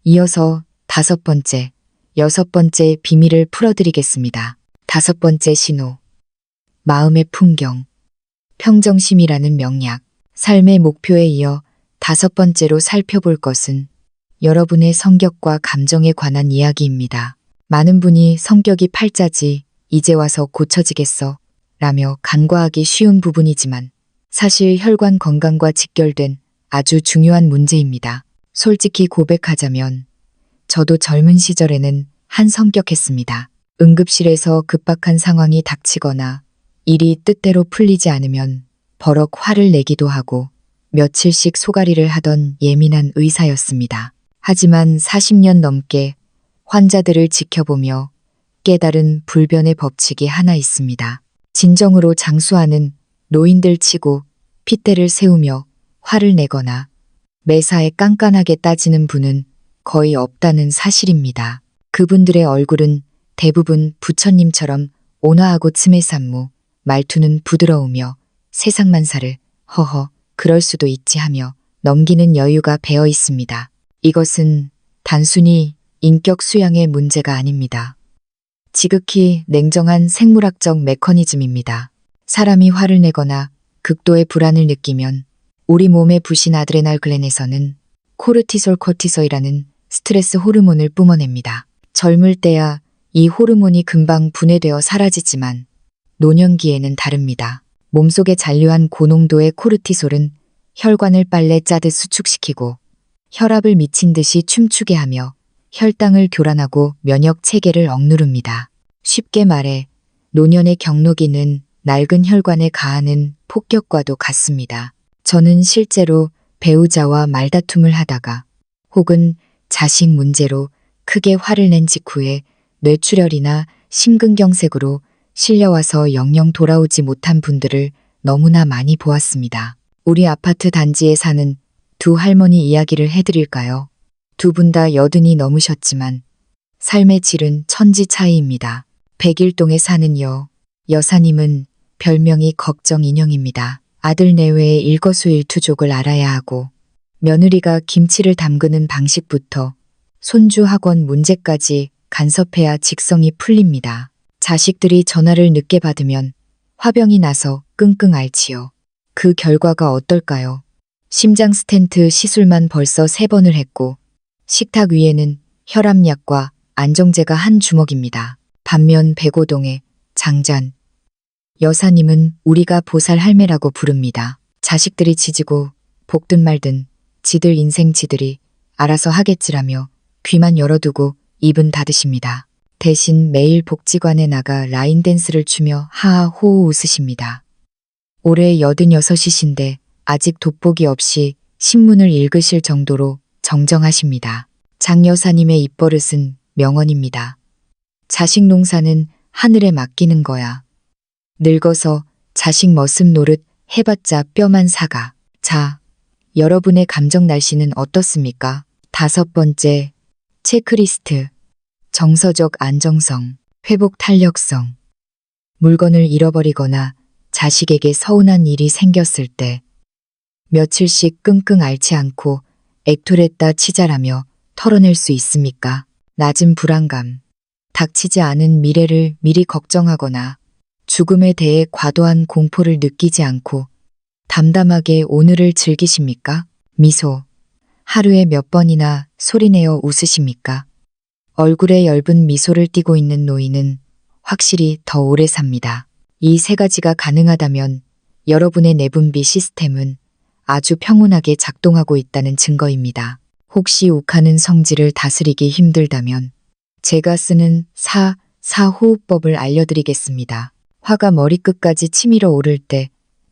이어서 5번째, 6번째 비밀을 풀어드리겠습니다. 5번째 신호. 마음의 풍경. 평정심이라는 명약. 삶의 목표에 이어 5번째로 살펴볼 것은 여러분의 성격과 감정에 관한 이야기입니다. 많은 분이 성격이 팔자지 이제 와서 고쳐지겠어 라며 간과하기 쉬운 부분이지만 사실 혈관 건강과 직결된 아주 중요한 문제입니다. 솔직히 고백하자면 저도 젊은 시절에는 한 성격했습니다. 응급실에서 급박한 상황이 닥치거나 일이 뜻대로 풀리지 않으면 버럭 화를 내기도 하고 며칠씩 소가리를 하던 예민한 의사였습니다. 하지만 40년 넘게 환자들을 지켜보며 깨달은 불변의 법칙이 하나 있습니다. 진정으로 장수하는 노인들 치고 핏대를 세우며 화를 내거나 매사에 깐깐하게 따지는 분은 거의 없다는 사실입니다. 그분들의 얼굴은 대부분 부처님처럼 온화하고 츠메산무, 말투는 부드러우며 세상만사를 허허 그럴 수도 있지 하며 넘기는 여유가 배어 있습니다. 이것은 단순히 인격 수양의 문제가 아닙니다. 지극히 냉정한 생물학적 메커니즘입니다. 사람이 화를 내거나 극도의 불안을 느끼면 우리 몸의 부신 아드레날 글랜에서는 코르티솔 코티소이라는 스트레스 호르몬을 뿜어냅니다. 젊을 때야 이 호르몬이 금방 분해되어 사라지지만 노년기에는 다릅니다. 몸속에 잔류한 고농도의 코르티솔은 혈관을 빨래 짜듯 수축시키고 혈압을 미친 듯이 춤추게 하며 혈당을 교란하고 면역 체계를 억누릅니다. 쉽게 말해 노년의 경록이는 낡은 혈관에 가하는 폭격과도 같습니다. 저는 실제로 배우자와 말다툼을 하다가 혹은 자식 문제로 크게 화를 낸 직후에 뇌출혈이나 심근경색으로 실려와서 영영 돌아오지 못한 분들을 너무나 많이 보았습니다. 우리 아파트 단지에 사는 두 할머니 이야기를 해드릴까요? 두 분 다 80이 넘으셨지만 삶의 질은 천지 차이입니다. 백일동에 사는 여사님은 별명이 걱정 인형입니다. 아들 내외의 일거수일투족을 알아야 하고 며느리가 김치를 담그는 방식부터 손주 학원 문제까지 간섭해야 직성이 풀립니다. 자식들이 전화를 늦게 받으면 화병이 나서 끙끙 앓지요. 그 결과가 어떨까요? 심장 스텐트 시술만 벌써 3번을 했고 식탁 위에는 혈압약과 안정제가 한 주먹입니다. 반면 백오동의 장잔 여사님은 우리가 보살 할매라고 부릅니다. 자식들이 지지고 볶든 말든 지들 인생 지들이 알아서 하겠지라며 귀만 열어두고 입은 닫으십니다. 대신 매일 복지관에 나가 라인 댄스를 추며 하하호호 웃으십니다. 올해 86이신데 아직 돋보기 없이 신문을 읽으실 정도로 정정하십니다. 장 여사님의 입버릇은 명언입니다. 자식 농사는 하늘에 맡기는 거야. 늙어서 자식 머슴 노릇 해봤자 뼈만 사가. 자, 여러분의 감정 날씨는 어떻습니까? 5번째, 체크리스트. 정서적 안정성, 회복 탄력성. 물건을 잃어버리거나 자식에게 서운한 일이 생겼을 때 며칠씩 끙끙 앓지 않고 액토레따 치자라며 털어낼 수 있습니까? 낮은 불안감, 닥치지 않은 미래를 미리 걱정하거나 죽음에 대해 과도한 공포를 느끼지 않고 담담하게 오늘을 즐기십니까? 미소, 하루에 몇 번이나 소리내어 웃으십니까? 얼굴에 엷은 미소를 띠고 있는 노인은 확실히 더 오래 삽니다. 이 3가지가 가능하다면 여러분의 내분비 시스템은 아주 평온하게 작동하고 있다는 증거입니다. 혹시 욱하는 성질을 다스리기 힘들다면 제가 쓰는 사호흡법을 알려드리겠습니다. 화가 머리끝까지 치밀어 오를 때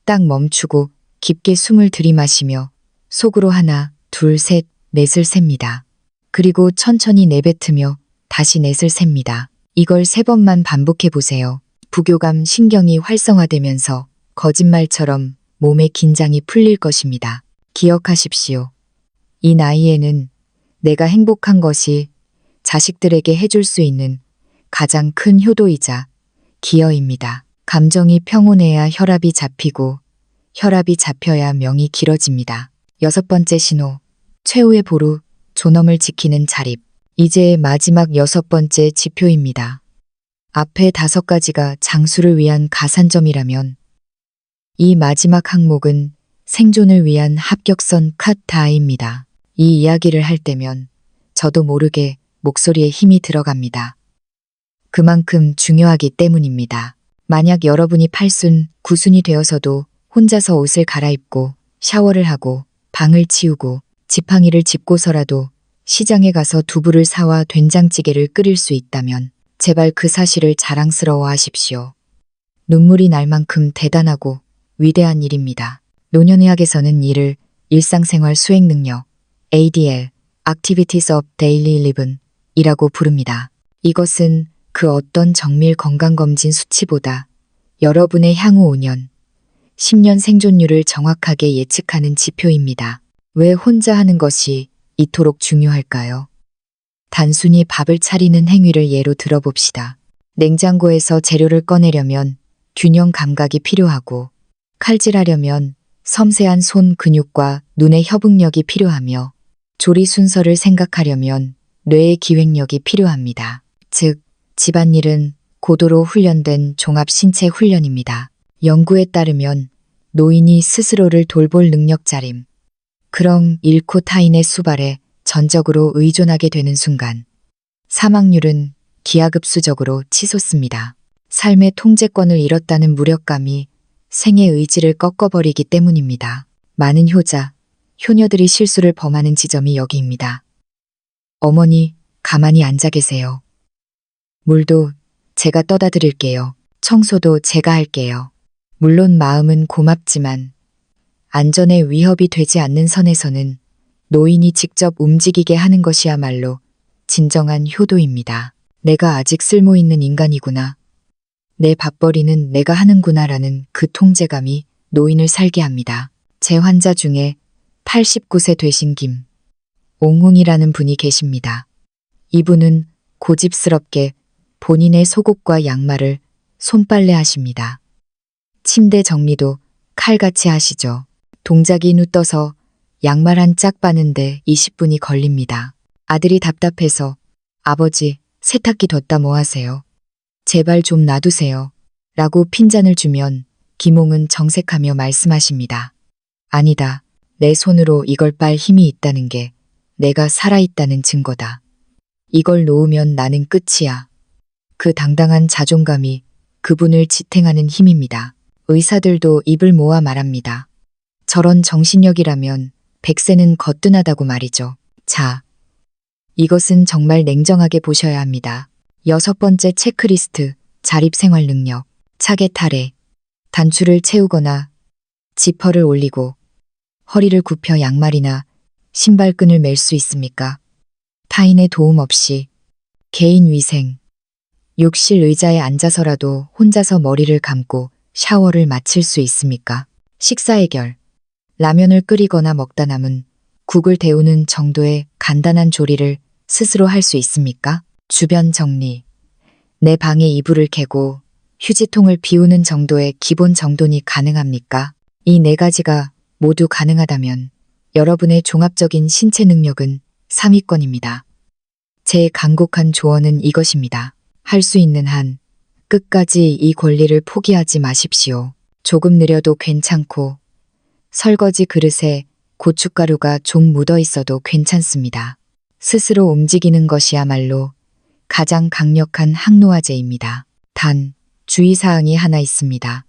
딱 멈추고 깊게 숨을 들이마시며 속으로 하나, 둘, 셋, 넷을 셉니다. 그리고 천천히 내뱉으며 다시 넷을 셉니다. 이걸 3번만 반복해 보세요. 부교감 신경이 활성화되면서 거짓말처럼 몸의 긴장이 풀릴 것입니다. 기억하십시오. 이 나이에는 내가 행복한 것이 자식들에게 해줄 수 있는 가장 큰 효도이자 기여입니다. 감정이 평온해야 혈압이 잡히고 혈압이 잡혀야 명이 길어집니다. 6번째 신호, 최후의 보루, 존엄을 지키는 자립. 이제 마지막 6번째 지표입니다. 앞에 5가지가 장수를 위한 가산점이라면 이 마지막 항목은 생존을 위한 합격선 컷다입니다. 이 이야기를 할 때면 저도 모르게 목소리에 힘이 들어갑니다. 그만큼 중요하기 때문입니다. 만약 여러분이 8순, 9순이 되어서도 혼자서 옷을 갈아입고 샤워를 하고 방을 치우고 지팡이를 짚고서라도 시장에 가서 두부를 사와 된장찌개를 끓일 수 있다면 제발 그 사실을 자랑스러워 하십시오. 눈물이 날 만큼 대단하고 위대한 일입니다. 노년의학에서는 이를 일상생활 수행 능력, ADL, Activities of Daily Living 이라고 부릅니다. 이것은 그 어떤 정밀 건강검진 수치보다 여러분의 향후 5년, 10년 생존율을 정확하게 예측하는 지표입니다. 왜 혼자 하는 것이 이토록 중요할까요? 단순히 밥을 차리는 행위를 예로 들어봅시다. 냉장고에서 재료를 꺼내려면 균형 감각이 필요하고, 칼질하려면 섬세한 손 근육과 눈의 협응력이 필요하며, 조리 순서를 생각하려면 뇌의 기획력이 필요합니다. 즉, 집안일은 고도로 훈련된 종합 신체 훈련입니다. 연구에 따르면 노인이 스스로를 돌볼 능력자림, 그럼 잃고 타인의 수발에 전적으로 의존하게 되는 순간 사망률은 기하급수적으로 치솟습니다. 삶의 통제권을 잃었다는 무력감이 생의 의지를 꺾어버리기 때문입니다. 많은 효자, 효녀들이 실수를 범하는 지점이 여기입니다. 어머니, 가만히 앉아 계세요. 물도 제가 떠다 드릴게요. 청소도 제가 할게요. 물론 마음은 고맙지만 안전에 위협이 되지 않는 선에서는 노인이 직접 움직이게 하는 것이야말로 진정한 효도입니다. 내가 아직 쓸모있는 인간이구나. 내 밥벌이는 내가 하는구나라는 그 통제감이 노인을 살게 합니다. 제 환자 중에 89세 되신 김옹웅이라는 분이 계십니다. 이분은 고집스럽게 본인의 속옷과 양말을 손빨래 하십니다. 침대 정리도 칼같이 하시죠. 동작이 누떠서 양말 한 짝 빠는데 20분이 걸립니다. 아들이 답답해서 아버지, 세탁기 뒀다 뭐 하세요? 제발 좀 놔두세요. 라고 핀잔을 주면 김홍은 정색하며 말씀하십니다. 아니다. 내 손으로 이걸 빨 힘이 있다는 게 내가 살아있다는 증거다. 이걸 놓으면 나는 끝이야. 그 당당한 자존감이 그분을 지탱하는 힘입니다. 의사들도 입을 모아 말합니다. 저런 정신력이라면 100세는 거뜬하다고 말이죠. 자, 이것은 정말 냉정하게 보셔야 합니다. 6번째 체크리스트, 자립생활 능력, 차게 탈해, 단추를 채우거나 지퍼를 올리고 허리를 굽혀 양말이나 신발끈을 맬 수 있습니까? 타인의 도움 없이 개인 위생, 욕실 의자에 앉아서라도 혼자서 머리를 감고 샤워를 마칠 수 있습니까? 식사 해결, 라면을 끓이거나 먹다 남은 국을 데우는 정도의 간단한 조리를 스스로 할 수 있습니까? 주변 정리, 내 방의 이불을 개고 휴지통을 비우는 정도의 기본 정돈이 가능합니까? 이 4가지가 모두 가능하다면 여러분의 종합적인 신체 능력은 상위권입니다. 제 간곡한 조언은 이것입니다. 할 수 있는 한 끝까지 이 권리를 포기하지 마십시오. 조금 느려도 괜찮고 설거지 그릇에 고춧가루가 좀 묻어 있어도 괜찮습니다. 스스로 움직이는 것이야말로 가장 강력한 항노화제입니다. 단, 주의사항이 하나 있습니다.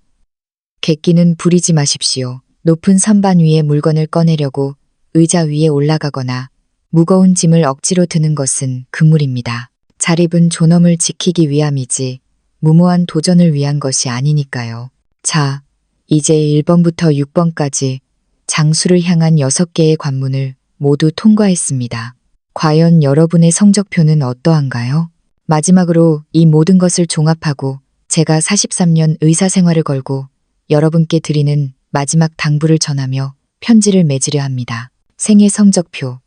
객기는 부리지 마십시오. 높은 선반 위에 물건을 꺼내려고 의자 위에 올라가거나 무거운 짐을 억지로 드는 것은 금물입니다. 자립은 존엄을 지키기 위함이지 무모한 도전을 위한 것이 아니니까요. 자, 이제 1번부터 6번까지 장수를 향한 6개의 관문을 모두 통과했습니다. 과연 여러분의 성적표는 어떠한가요? 마지막으로 이 모든 것을 종합하고 제가 43년 의사 생활을 걸고 여러분께 드리는 마지막 당부를 전하며 편지를 맺으려 합니다. 생애 성적표.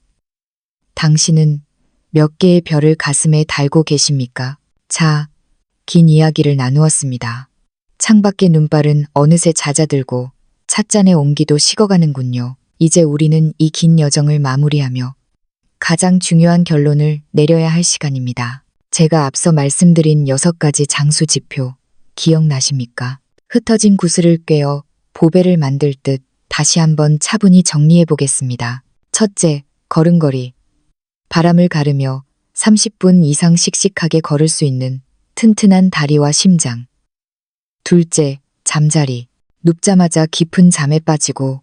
당신은 몇 개의 별을 가슴에 달고 계십니까? 자, 긴 이야기를 나누었습니다. 창밖의 눈발은 어느새 잦아들고 찻잔의 온기도 식어가는군요. 이제 우리는 이 긴 여정을 마무리하며 가장 중요한 결론을 내려야 할 시간입니다. 제가 앞서 말씀드린 6가지 장수 지표 기억나십니까? 흩어진 구슬을 꿰어 보배를 만들 듯 다시 한번 차분히 정리해 보겠습니다. 첫째, 걸음걸이. 바람을 가르며 30분 이상 씩씩하게 걸을 수 있는 튼튼한 다리와 심장. 둘째, 잠자리. 눕자마자 깊은 잠에 빠지고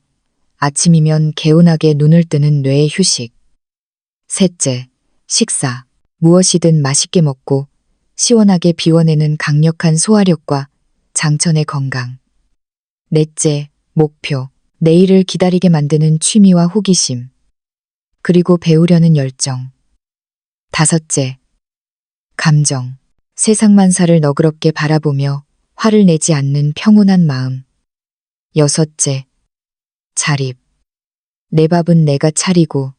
아침이면 개운하게 눈을 뜨는 뇌의 휴식. 셋째, 식사. 무엇이든 맛있게 먹고 시원하게 비워내는 강력한 소화력과 장천의 건강. 넷째, 목표. 내일을 기다리게 만드는 취미와 호기심. 그리고 배우려는 열정. 다섯째, 감정. 세상 만사를 너그럽게 바라보며 화를 내지 않는 평온한 마음. 여섯째, 자립. 내 밥은 내가 차리고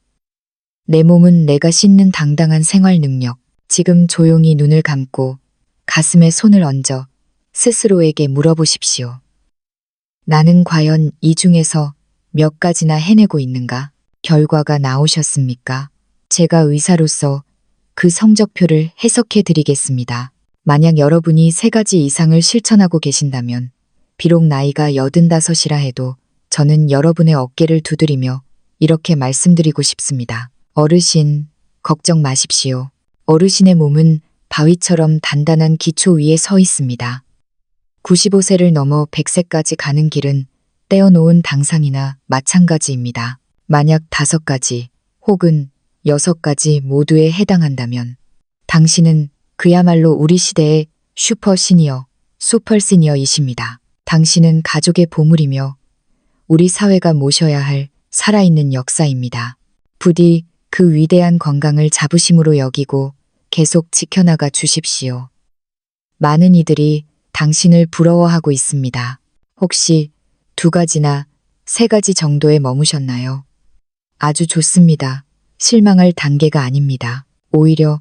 내 몸은 내가 씻는 당당한 생활 능력. 지금 조용히 눈을 감고 가슴에 손을 얹어 스스로에게 물어보십시오. 나는 과연 이 중에서 몇 가지나 해내고 있는가? 결과가 나오셨습니까? 제가 의사로서 그 성적표를 해석해 드리겠습니다. 만약 여러분이 3가지 이상을 실천하고 계신다면 비록 나이가 85이라 해도 저는 여러분의 어깨를 두드리며 이렇게 말씀드리고 싶습니다. 어르신, 걱정 마십시오. 어르신의 몸은 바위처럼 단단한 기초 위에 서 있습니다. 95세를 넘어 100세까지 가는 길은 떼어놓은 당상이나 마찬가지입니다. 만약 5가지 혹은 6가지 모두에 해당한다면 당신은 그야말로 우리 시대의 슈퍼 시니어, 수퍼 시니어이십니다. 당신은 가족의 보물이며 우리 사회가 모셔야 할 살아있는 역사입니다. 부디 그 위대한 건강을 자부심으로 여기고 계속 지켜나가 주십시오. 많은 이들이 당신을 부러워하고 있습니다. 혹시 2가지나 3가지 정도에 머무셨나요? 아주 좋습니다. 실망할 단계가 아닙니다. 오히려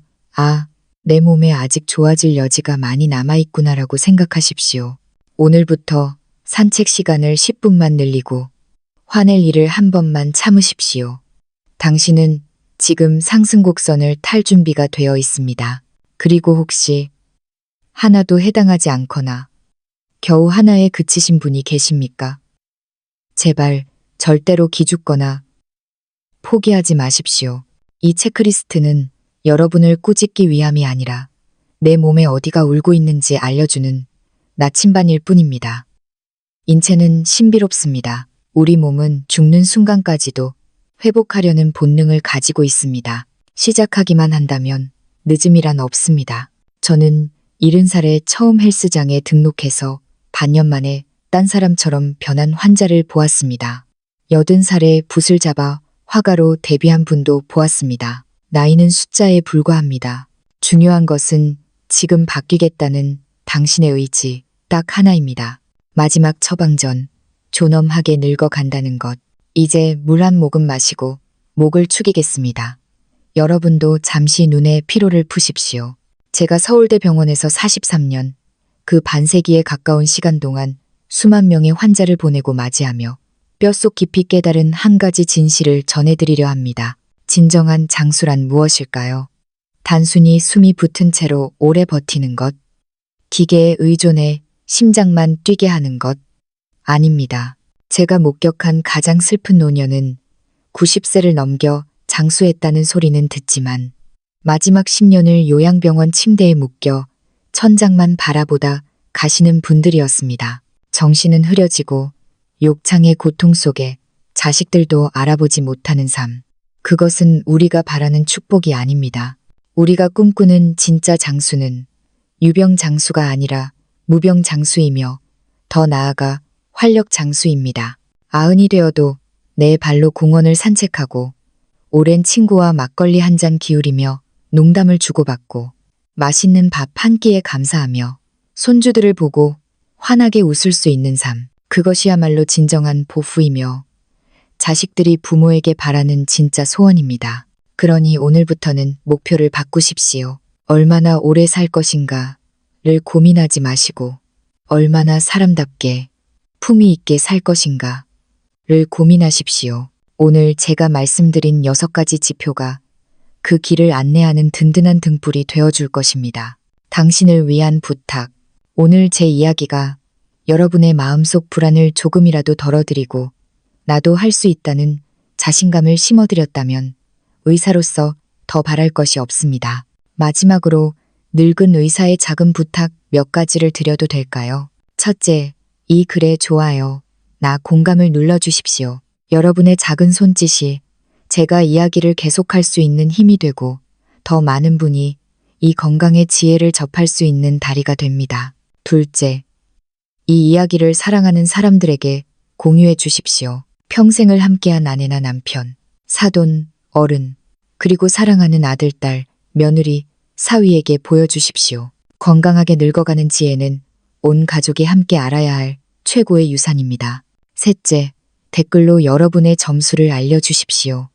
내 몸에 아직 좋아질 여지가 많이 남아있구나라고 생각하십시오. 오늘부터 산책 시간을 10분만 늘리고 화낼 일을 한 번만 참으십시오. 당신은 지금 상승곡선을 탈 준비가 되어 있습니다. 그리고 혹시 하나도 해당하지 않거나 겨우 하나에 그치신 분이 계십니까? 제발 절대로 기죽거나 포기하지 마십시오. 이 체크리스트는 여러분을 꾸짖기 위함이 아니라 내 몸에 어디가 울고 있는지 알려주는 나침반일 뿐입니다. 인체는 신비롭습니다. 우리 몸은 죽는 순간까지도 회복하려는 본능을 가지고 있습니다. 시작하기만 한다면 늦음이란 없습니다. 저는 70살에 처음 헬스장에 등록해서 반년 만에 딴 사람처럼 변한 환자를 보았습니다. 80살에 붓을 잡아 화가로 데뷔한 분도 보았습니다. 나이는 숫자에 불과합니다. 중요한 것은 지금 바뀌겠다는 당신의 의지 딱 하나입니다. 마지막 처방전, 존엄하게 늙어간다는 것. 이제 물 한 모금 마시고 목을 축이겠습니다. 여러분도 잠시 눈의 피로를 푸십시오. 제가 서울대 병원에서 43년, 그 반세기에 가까운 시간 동안 수만 명의 환자를 보내고 맞이하며 뼛속 깊이 깨달은 한 가지 진실을 전해드리려 합니다. 진정한 장수란 무엇일까요? 단순히 숨이 붙은 채로 오래 버티는 것, 기계에 의존해 심장만 뛰게 하는 것, 아닙니다. 제가 목격한 가장 슬픈 노년은 90세를 넘겨 장수했다는 소리는 듣지만 마지막 10년을 요양병원 침대에 묶여 천장만 바라보다 가시는 분들이었습니다. 정신은 흐려지고 욕창의 고통 속에 자식들도 알아보지 못하는 삶. 그것은 우리가 바라는 축복이 아닙니다. 우리가 꿈꾸는 진짜 장수는 유병 장수가 아니라 무병 장수이며 더 나아가 활력 장수입니다. 90이 되어도 내 발로 공원을 산책하고 오랜 친구와 막걸리 한 잔 기울이며 농담을 주고받고 맛있는 밥 한 끼에 감사하며 손주들을 보고 환하게 웃을 수 있는 삶. 그것이야말로 진정한 보후이며 자식들이 부모에게 바라는 진짜 소원입니다. 그러니 오늘부터는 목표를 바꾸십시오. 얼마나 오래 살 것인가를 고민하지 마시고 얼마나 사람답게 품위 있게 살 것인가를 고민하십시오. 오늘 제가 말씀드린 6가지 지표가 그 길을 안내하는 든든한 등불이 되어줄 것입니다. 당신을 위한 부탁. 오늘 제 이야기가 여러분의 마음속 불안을 조금이라도 덜어드리고 나도 할 수 있다는 자신감을 심어드렸다면 의사로서 더 바랄 것이 없습니다. 마지막으로 늙은 의사의 작은 부탁 몇 가지를 드려도 될까요? 첫째, 이 글에 좋아요, 나 공감을 눌러주십시오. 여러분의 작은 손짓이 제가 이야기를 계속할 수 있는 힘이 되고 더 많은 분이 이 건강의 지혜를 접할 수 있는 다리가 됩니다. 둘째, 이 이야기를 사랑하는 사람들에게 공유해 주십시오. 평생을 함께한 아내나 남편, 사돈, 어른, 그리고 사랑하는 아들, 딸, 며느리, 사위에게 보여주십시오. 건강하게 늙어가는 지혜는 온 가족이 함께 알아야 할 최고의 유산입니다. 셋째, 댓글로 여러분의 점수를 알려주십시오.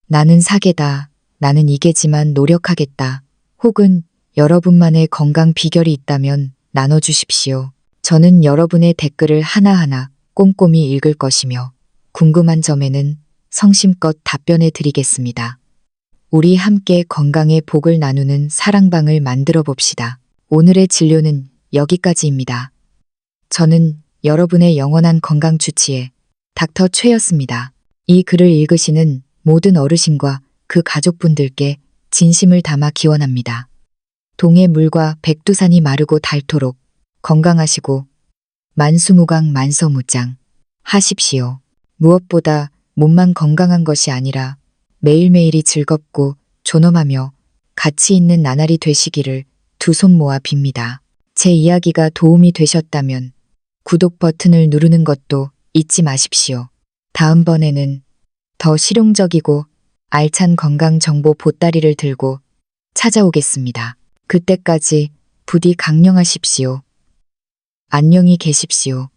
나는 사계다. 나는 이계지만 노력하겠다. 혹은 여러분만의 건강 비결이 있다면 나눠주십시오. 저는 여러분의 댓글을 하나하나 꼼꼼히 읽을 것이며 궁금한 점에는 성심껏 답변해 드리겠습니다. 우리 함께 건강의 복을 나누는 사랑방을 만들어 봅시다. 오늘의 진료는 여기까지입니다. 저는 여러분의 영원한 건강 주치의 닥터 최였습니다. 이 글을 읽으시는 모든 어르신과 그 가족분들께 진심을 담아 기원합니다. 동해 물과 백두산이 마르고 닳도록 건강하시고 만수무강 만서무장 하십시오. 무엇보다 몸만 건강한 것이 아니라 매일매일이 즐겁고 존엄하며 가치 있는 나날이 되시기를 두 손 모아 빕니다. 제 이야기가 도움이 되셨다면 구독 버튼을 누르는 것도 잊지 마십시오. 다음번에는 더 실용적이고 알찬 건강 정보 보따리를 들고 찾아오겠습니다. 그때까지 부디 강령하십시오. 안녕히 계십시오.